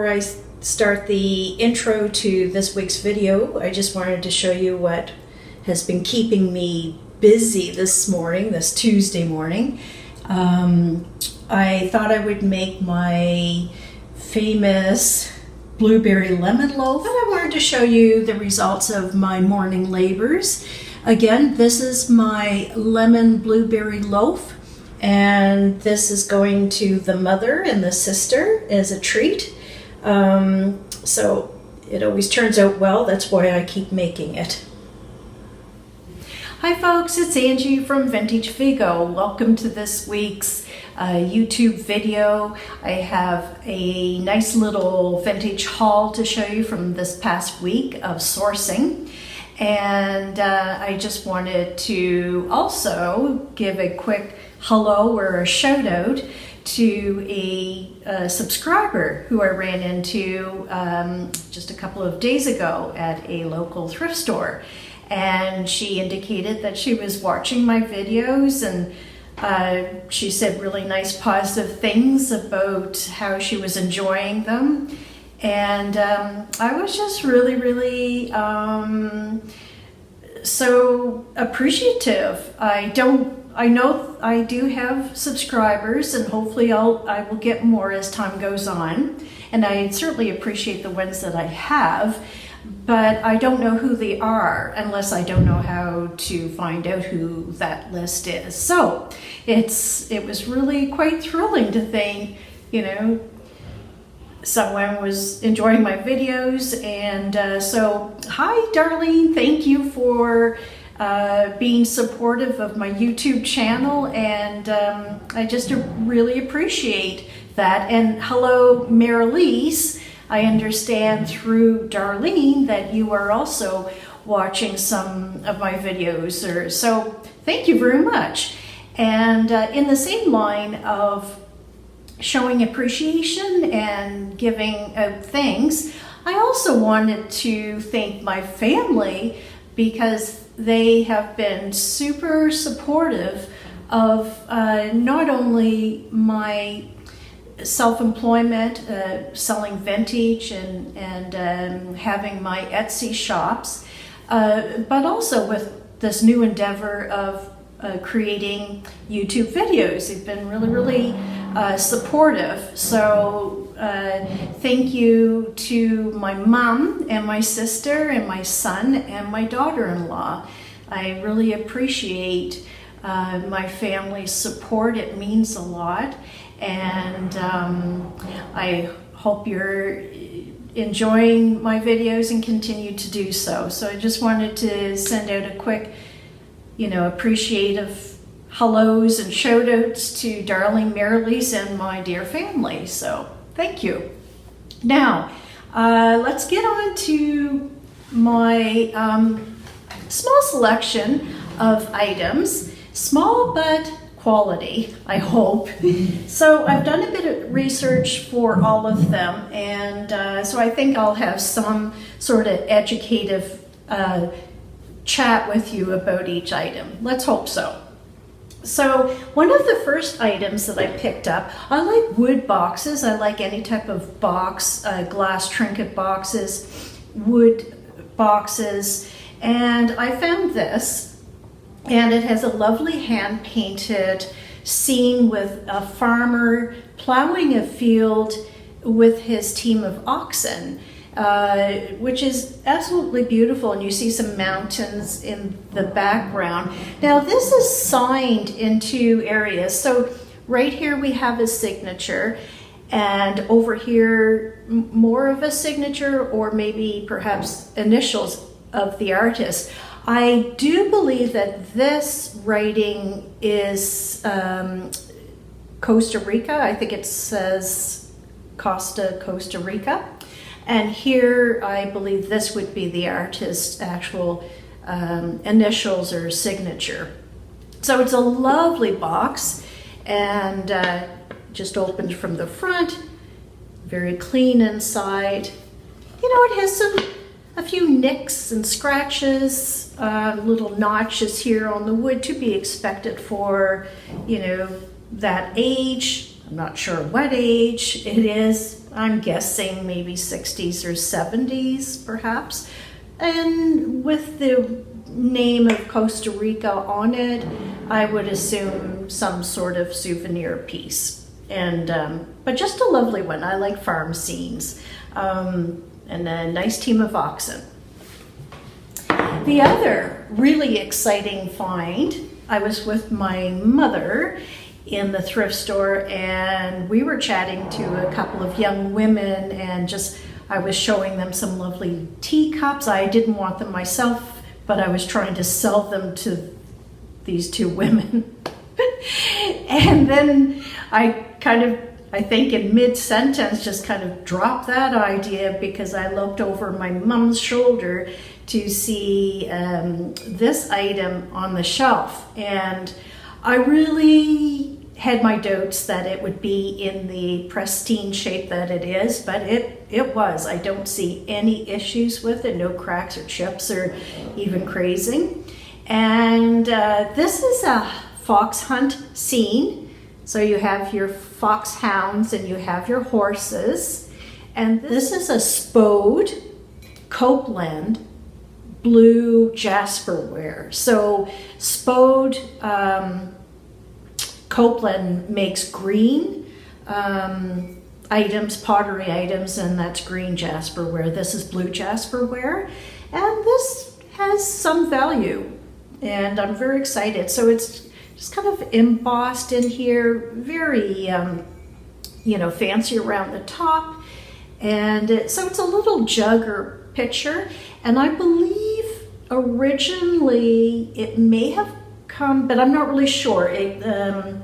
before I start the intro to this week's video, I just wanted to show you what has been keeping me busy this morning, this Tuesday morning. I thought I would make my famous blueberry lemon loaf, and I wanted to show you the results of my morning labors. Again, this is my lemon blueberry loaf, and this is going to the mother and the sister as a treat. So it always turns out well. That's why I keep making it. Hi folks, it's Angie from Vintage Vigo. Welcome to this week's YouTube video. I have a nice little vintage haul to show you from this past week of sourcing. And I just wanted to also give a quick hello or a shout out to a subscriber who I ran into just a couple of days ago at a local thrift store. And she indicated that she was watching my videos, and she said really nice positive things about how she was enjoying them. And I was just really so appreciative. I know I do have subscribers, and hopefully I will get more as time goes on. And I certainly appreciate the ones that I have, but I don't know who they are unless I don't know how to find out who that list is. So it was really quite thrilling to think, someone was enjoying my videos. And so hi Darlene, thank you for being supportive of my YouTube channel, and I just really appreciate that. And hello Marilise, I understand through Darlene that you are also watching some of my videos, so thank you very much. And in the same line of showing appreciation and giving out things, I also wanted to thank my family, because they have been super supportive of not only my self-employment, selling vintage and having my Etsy shops, but also with this new endeavor of creating YouTube videos. They've been really supportive. So thank you to my mom and my sister and my son and my daughter-in-law. I really appreciate my family's support. It means a lot. And I hope you're enjoying my videos and continue to do so. So I just wanted to send out a quick, appreciative hellos and shout outs to darling Marilise and my dear family. So thank you. Now, let's get on to my small selection of items. Small but quality, I hope. So I've done a bit of research for all of them, and so I think I'll have some sort of educative chat with you about each item. Let's hope so. So one of the first items that I picked up, I like wood boxes. I like any type of box, glass trinket boxes, wood boxes, and I found this. And it has a lovely hand-painted scene with a farmer plowing a field with his team of oxen, which is absolutely beautiful. And you see some mountains in the background. Now this is signed in two areas. So right here we have a signature, and over here more of a signature, or maybe perhaps initials of the artist. I do believe that this writing is Costa Rica. I think it says Costa Rica. And here I believe this would be the artist's actual initials or signature. So it's a lovely box, and just opened from the front, very clean inside. It has a few nicks and scratches, little notches here on the wood, to be expected for, that age. I'm not sure what age it is. I'm guessing maybe 60s or 70s perhaps. And with the name of Costa Rica on it, I would assume some sort of souvenir piece. And but just a lovely one. I like farm scenes. And a nice team of oxen. The other really exciting find, I was with my mother in the thrift store, and we were chatting to a couple of young women, and I was showing them some lovely teacups. I didn't want them myself, but I was trying to sell them to these two women. And then I think in mid-sentence just kind of dropped that idea, because I looked over my mom's shoulder to see this item on the shelf. And I really had my doubts that it would be in the pristine shape that it is, but it was. I don't see any issues with it, no cracks or chips or even crazing. And this is a fox hunt scene. So you have your foxhounds and you have your horses. And this is a Spode Copeland blue Jasperware. So Spode Copeland makes green items, pottery items, and that's green Jasperware. This is blue Jasperware, and this has some value, and I'm very excited. So it's just kind of embossed in here, very fancy around the top, and so it's a little jug or pitcher, and I believe originally it may have come, but I'm not really sure.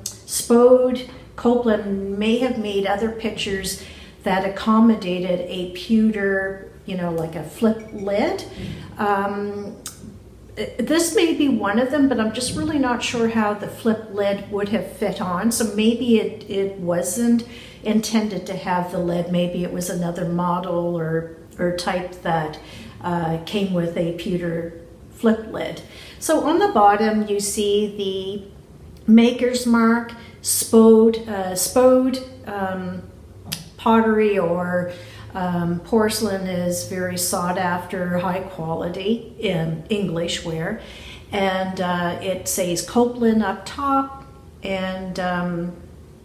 Spode Copeland may have made other pitchers that accommodated a pewter, like a flip lid. This may be one of them, but I'm just really not sure how the flip lid would have fit on. So maybe it wasn't intended to have the lid. Maybe it was another model or type that came with a pewter flip lid. So on the bottom you see the maker's mark, Spode pottery or porcelain is very sought after, high quality in English ware, and it says Copeland up top, and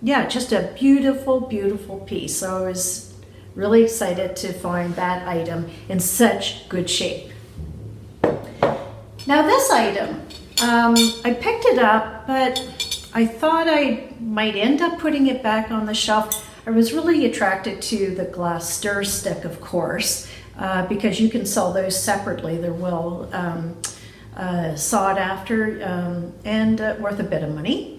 just a beautiful, beautiful piece. So I was really excited to find that item in such good shape. Now this item, I picked it up, but I thought I might end up putting it back on the shelf. I was really attracted to the glass stir stick, of course, because you can sell those separately. They're well sought after and worth a bit of money.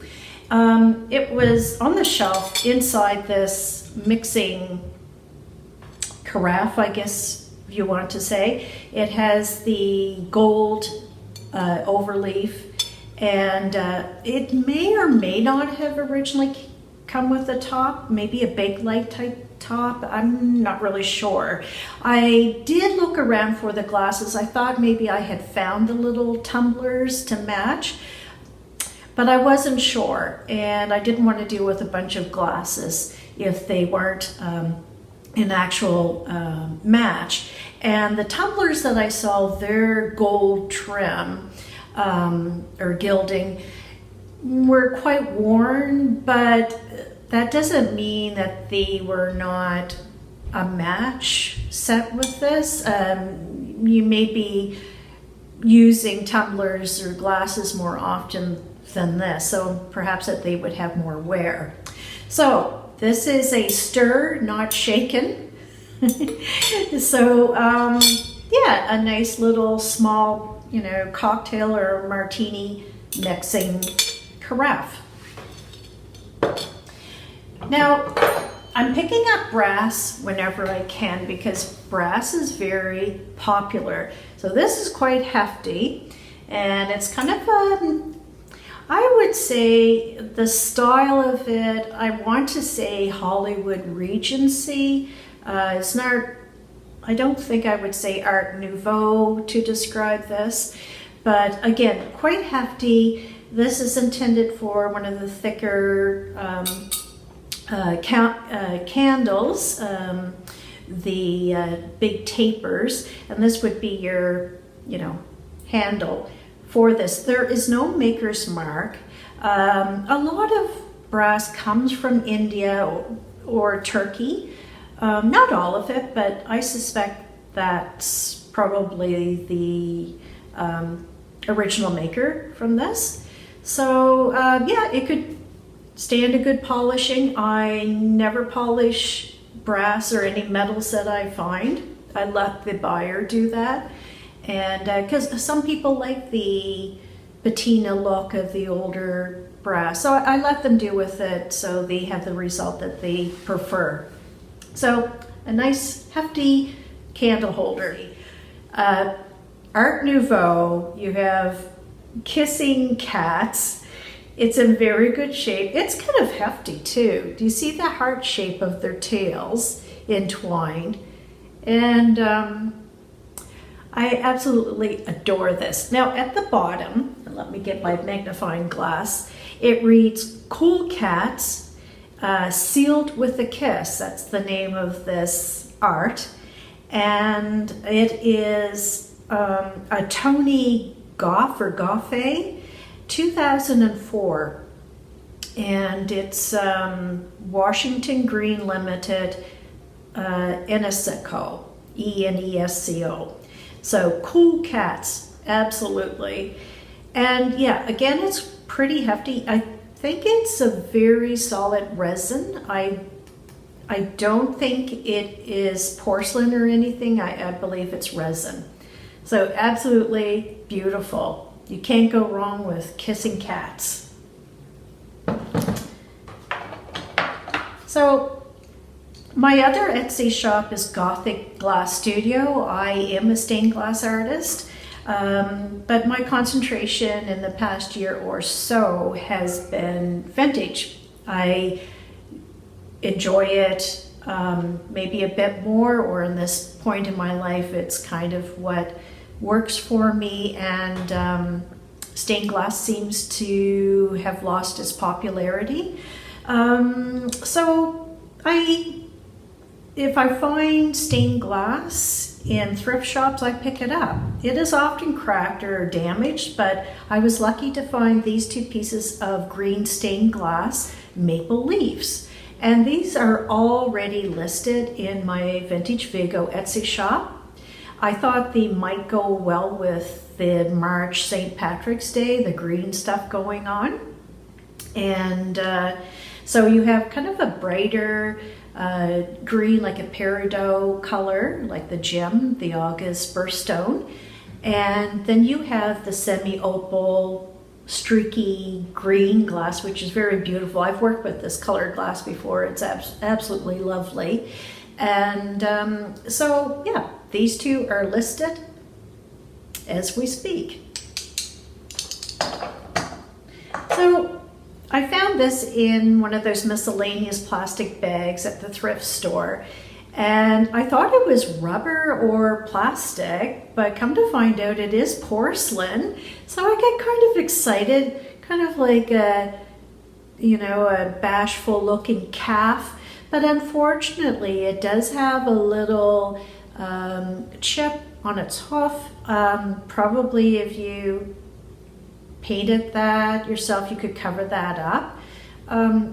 It was on the shelf inside this mixing carafe, I guess you want to say. It has the gold overleaf, and it may or may not have originally come with a top, maybe a big light type top. I'm not really sure. I did look around for the glasses. I thought maybe I had found the little tumblers to match, but I wasn't sure, and I didn't want to deal with a bunch of glasses if they weren't an actual match. And the tumblers that I saw, they're gold trim or gilding, were quite worn, but that doesn't mean that they were not a match set with this. You may be using tumblers or glasses more often than this, so perhaps that they would have more wear. So this is a stir, not shaken. So a nice little small, cocktail or martini mixing carafe. Now, I'm picking up brass whenever I can because brass is very popular. So this is quite hefty, and it's kind of I would say the style of it, I want to say Hollywood Regency. It's not, I don't think I would say Art Nouveau to describe this, but again, quite hefty. This is intended for one of the thicker candles, the big tapers, and this would be your, handle for this. There is no maker's mark. A lot of brass comes from India or Turkey. Not all of it, but I suspect that's probably the original maker from this. So yeah, it could stand a good polishing. I never polish brass or any metals that I find. I let the buyer do that. And because some people like the patina look of the older brass, so I let them do with it so they have the result that they prefer. So a nice hefty candle holder. Art Nouveau, you have kissing cats. It's in very good shape. It's kind of hefty too. Do you see the heart shape of their tails entwined? And I absolutely adore this. Now at the bottom, and let me get my magnifying glass, it reads Cool Cats, Sealed with a Kiss. That's the name of this art. And it is a Tony Goff or Gothic 2004. And it's Washington Green Limited, Enesco, Enesco. So Cool Cats, absolutely. And yeah, again, it's pretty hefty. I think it's a very solid resin. I don't think it is porcelain or anything. I believe it's resin. So absolutely beautiful. You can't go wrong with kissing cats. So my other Etsy shop is Gothic Glass Studio. I am a stained glass artist, but my concentration in the past year or so has been vintage. I enjoy it maybe a bit more, or in this point in my life, it's kind of what works for me, and stained glass seems to have lost its popularity. So if I find stained glass in thrift shops, I pick it up. It is often cracked or damaged, but I was lucky to find these two pieces of green stained glass maple leaves. And these are already listed in my Vintage Vigo Etsy shop. I thought they might go well with the March St. Patrick's Day, the green stuff going on. And so you have kind of a brighter green, like a peridot color, like the gem, the August birthstone. And then you have the semi-opal streaky green glass, which is very beautiful. I've worked with this colored glass before. It's absolutely lovely. And so yeah, these two are listed as we speak. So I found this in one of those miscellaneous plastic bags at the thrift store, and I thought it was rubber or plastic, but come to find out it is porcelain. So I get kind of excited, kind of like a bashful looking calf, but unfortunately it does have a little chip on its hoof. Probably if you painted that yourself, you could cover that up.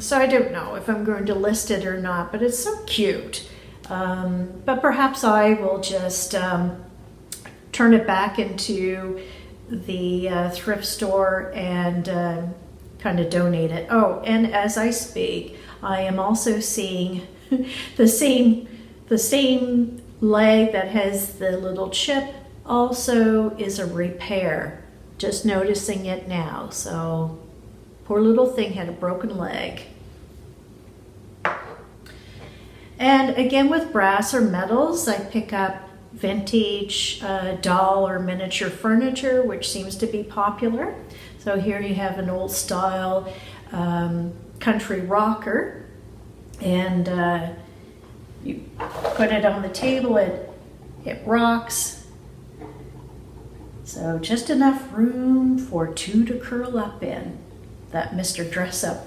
So I don't know if I'm going to list it or not, but it's so cute. But perhaps I will just turn it back into the thrift store and kind of donate it. Oh, and as I speak, I am also seeing the same leg that has the little chip also is a repair. Just noticing it now. So poor little thing had a broken leg. And again, with brass or metals, I pick up vintage doll or miniature furniture, which seems to be popular. So here you have an old style country rocker, and you put it on the table, it rocks. So just enough room for two to curl up in. That Mr. Dress Up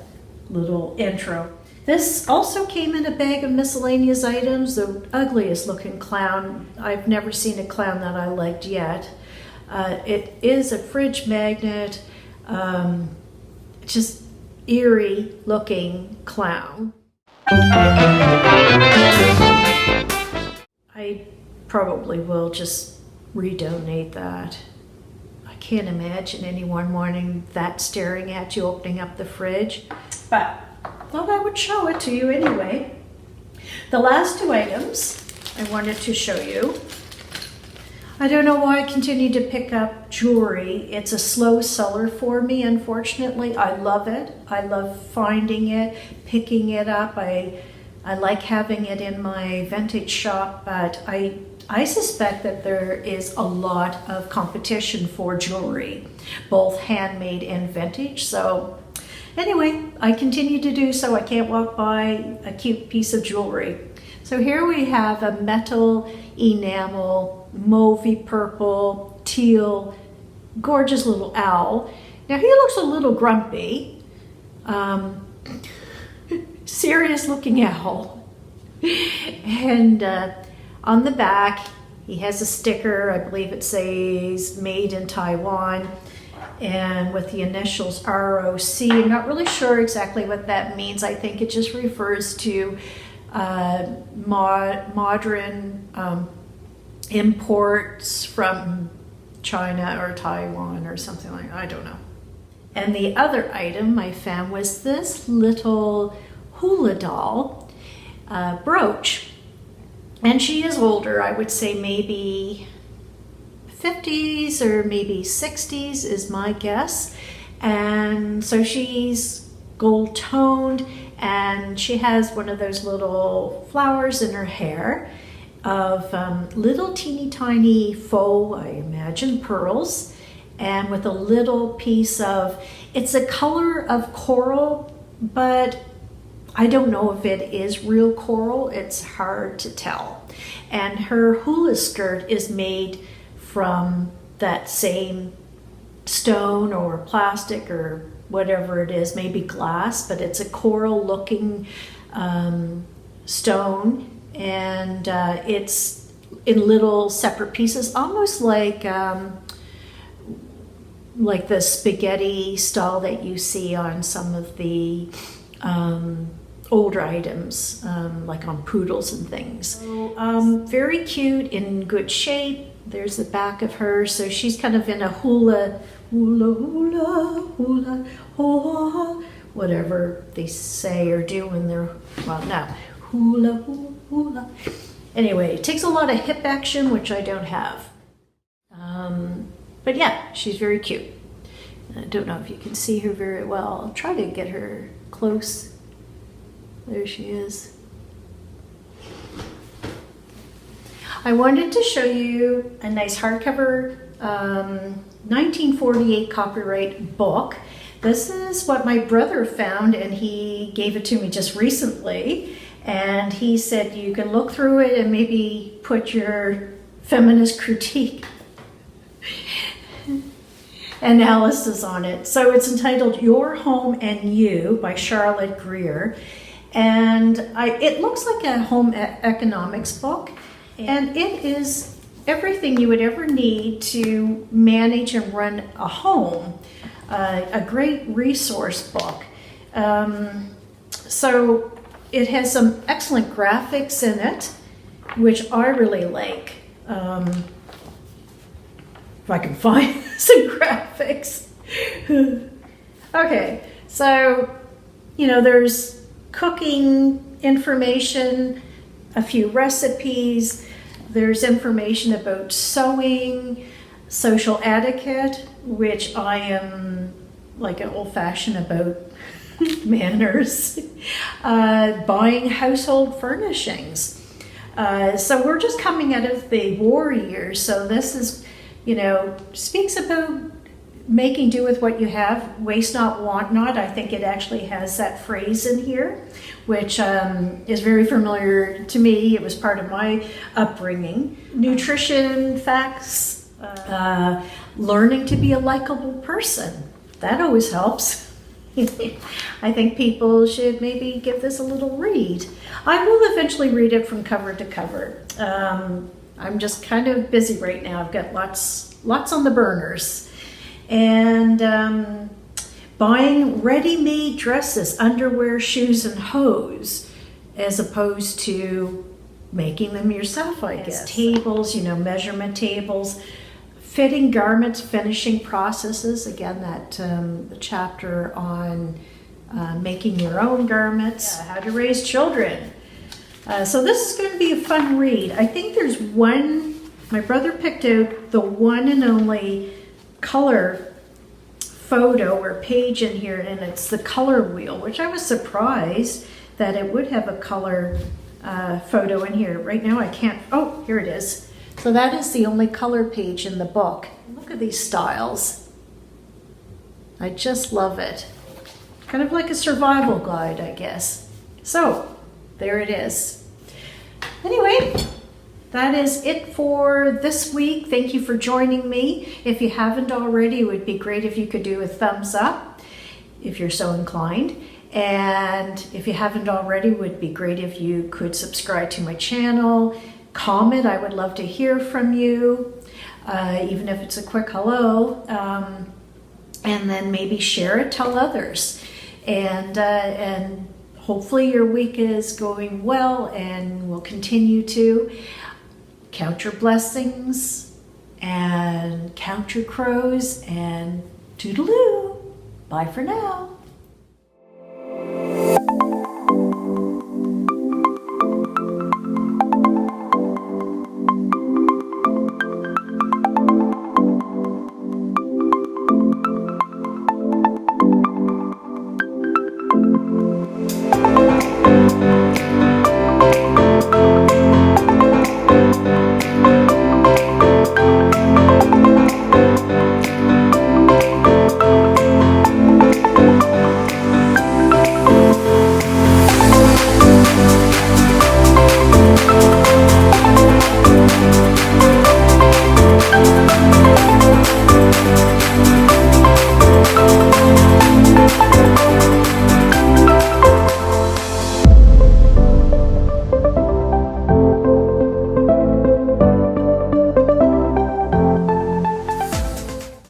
little intro. This also came in a bag of miscellaneous items, the ugliest looking clown. I've never seen a clown that I liked yet. It is a fridge magnet, just eerie looking clown. I probably will just redonate that. I can't imagine anyone wanting that staring at you opening up the fridge, but thought I would show it to you anyway. The last two items I wanted to show you. I don't know why I continue to pick up jewelry. It's a slow seller for me, unfortunately. I love it. I love finding it, picking it up. I like having it in my vintage shop, but I suspect that there is a lot of competition for jewelry, both handmade and vintage. So anyway, I continue to do so. I can't walk by a cute piece of jewelry. So here we have a metal enamel, mauvey purple, teal, gorgeous little owl. Now he looks a little grumpy. Serious looking owl. And on the back, he has a sticker. I believe it says made in Taiwan, and with the initials ROC. I'm not really sure exactly what that means. I think it just refers to modern imports from China or Taiwan or something like that. I don't know. And the other item I found was this little Hula Doll brooch. And she is older, I would say maybe 50s or maybe 60s is my guess. And so she's gold toned, and she has one of those little flowers in her hair of little teeny tiny faux, I imagine, pearls, and with a little piece of, it's a color of coral, but I don't know if it is real coral. It's hard to tell. And her hula skirt is made from that same stone or plastic or whatever it is, maybe glass, but it's a coral looking stone, and it's in little separate pieces, almost like the spaghetti style that you see on some of the older items, like on poodles and things. So, very cute, in good shape. There's the back of her. So she's kind of in a hula, whatever they say or do when they're, well, now, hula. Anyway, it takes a lot of hip action, which I don't have. But yeah, she's very cute. I don't know if you can see her very well. I'll try to get her close. There she is. I wanted to show you a nice hardcover 1948 copyright book. This is what my brother found, and he gave it to me just recently. And he said you can look through it and maybe put your feminist critique analysis on it. So it's entitled Your Home and You by Charlotte Greer. And it looks like a home economics book, and it is everything you would ever need to manage and run a home. A great resource book. So it has some excellent graphics in it, which I really like. If I can find some graphics. Okay, so, there's cooking information, a few recipes, there's information about sewing, social etiquette, which I am like an old-fashioned about manners, buying household furnishings. So we're just coming out of the war years, so this is, speaks about making do with what you have, waste not, want not. I think it actually has that phrase in here, which is very familiar to me. It was part of my upbringing. Nutrition facts, learning to be a likable person. That always helps. I think people should maybe give this a little read. I will eventually read it from cover to cover. I'm just kind of busy right now. I've got lots on the burners. And buying ready-made dresses, underwear, shoes, and hose, as opposed to making them yourself, I guess. Tables, measurement tables, fitting garments, finishing processes. Again, that the chapter on making your own garments, how to raise children. So this is going to be a fun read. I think there's my brother picked out the one and only color photo or page in here, and it's the color wheel, which I was surprised that it would have a color photo in here. Right now I can't, oh, here it is. So that is the only color page in the book. Look at these styles. I just love it. Kind of like a survival guide, I guess. So, there it is. Anyway, that is it for this week. Thank you for joining me. If you haven't already, it would be great if you could do a thumbs up, if you're so inclined. And if you haven't already, it would be great if you could subscribe to my channel. Comment, I would love to hear from you, even if it's a quick hello. And then maybe share it, tell others. And hopefully your week is going well and will continue to. Count your blessings and count your crows and toodaloo. Bye for now.